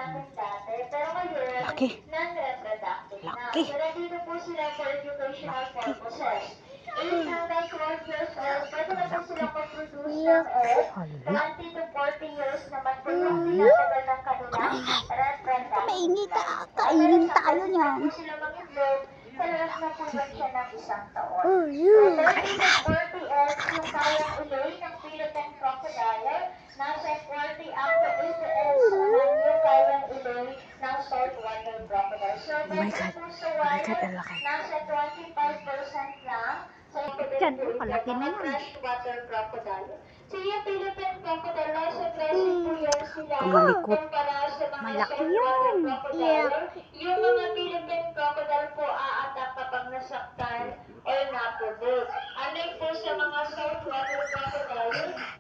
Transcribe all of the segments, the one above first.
namin dati. Pero ngayon, Laki. non-reproductive na. Laki. So, nandito po sila for educational purposes. 8 hanggang 12 years old, pwede na po sila mag-produce ng egg. 20 to 40 years naman po yung pinatagal ng kanilang reproductive. Mainit kainin tayo niyan. Po sila mag-itlog, talagas na po yan siya ng isang taon. So, 30 to 40 eggs yung kayang ilay ng Philippine crocodile. Nasa 40 up to 80 eggs naman yung kayang ilay ng saltwater crocodile. So, Oh my God. sa Oh my God, wild, ang laki. nasa 25% lang. So, Diyan, kalaki na yan. freshwater crocodile. So, yung Philippine crocodile, nasa classic po yan sila. Tumalikot. Kumpara sa mga Malaki saltwater yan. crocodile. Yung mga Philippine crocodile po aatak kapag nasaktan or napudod. Unlike po sa mga saltwater crocodile,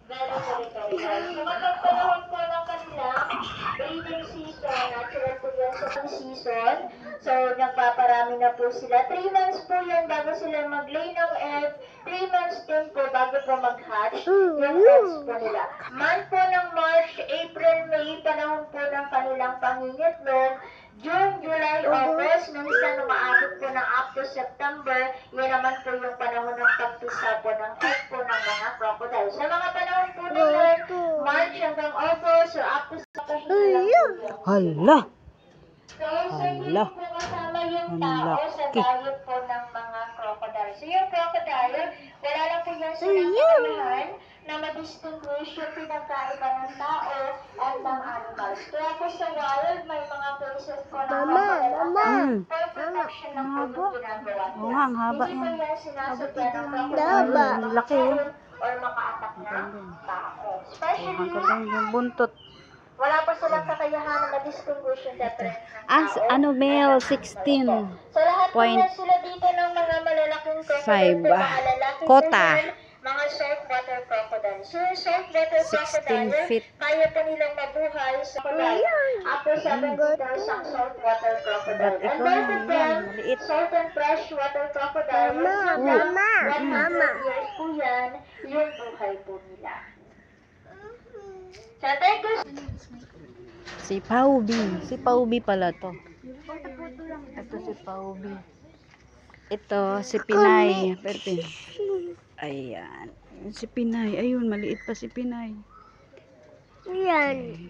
very territorial. So, kapag panahon po ng kanilang breeding season, natural po yan sa season. So, nagpaparami na po sila. 3 months po yan bago sila mag-lay ng egg. 3 months din po bago po mag-hatch yung eggs po nila. Month po ng March, April, May, panahon po ng kanilang pangingitlog. June, July, August, minsan umaabot po ng up to September. Yan naman po yung panahon ng pagtusa po ng egg po ng mga crocodile. Sa mga panahon po na yun, March hanggang August, or up to September. Hala. So, hindi po kasama yung tao sa diet po ng mga crocodile. So, yung crocodile, wala lang po yan silang kakayahan na ma-distinguish yung pinagkaiba ng tao at ng animals. Kaya po sa wild, may mga cases po ng crocodile for protection ng po yung ginagawa nila. Oo nga, ang haba Hindi po yan. yan sinasadya ng crocodile Ang laki yun. or maka-attack ng tao. Especially Ang ganda yung buntot. wala pa silang kakayahan na ma-distinguish yung difference ng tao. Ano male, 16. So lahat po Point yan sila dito ng mga malalaking crocodile, 5, mga lalaking kota. tuhan, mga saltwater crocodile. So yung saltwater 16 crocodile, feet. kaya po nilang mabuhay sa crocodile. After 7 meters ang saltwater crocodile. And both of them, maliit. salt and freshwater crocodile, hanggang 100 years po yan, yung buhay po nila. So thank you. Si Paubi. Si Paubi pala to. Ito si Paubi. Ito si Pinay. Ayan. Si Pinay. Ayun, maliit pa si Pinay. Yan.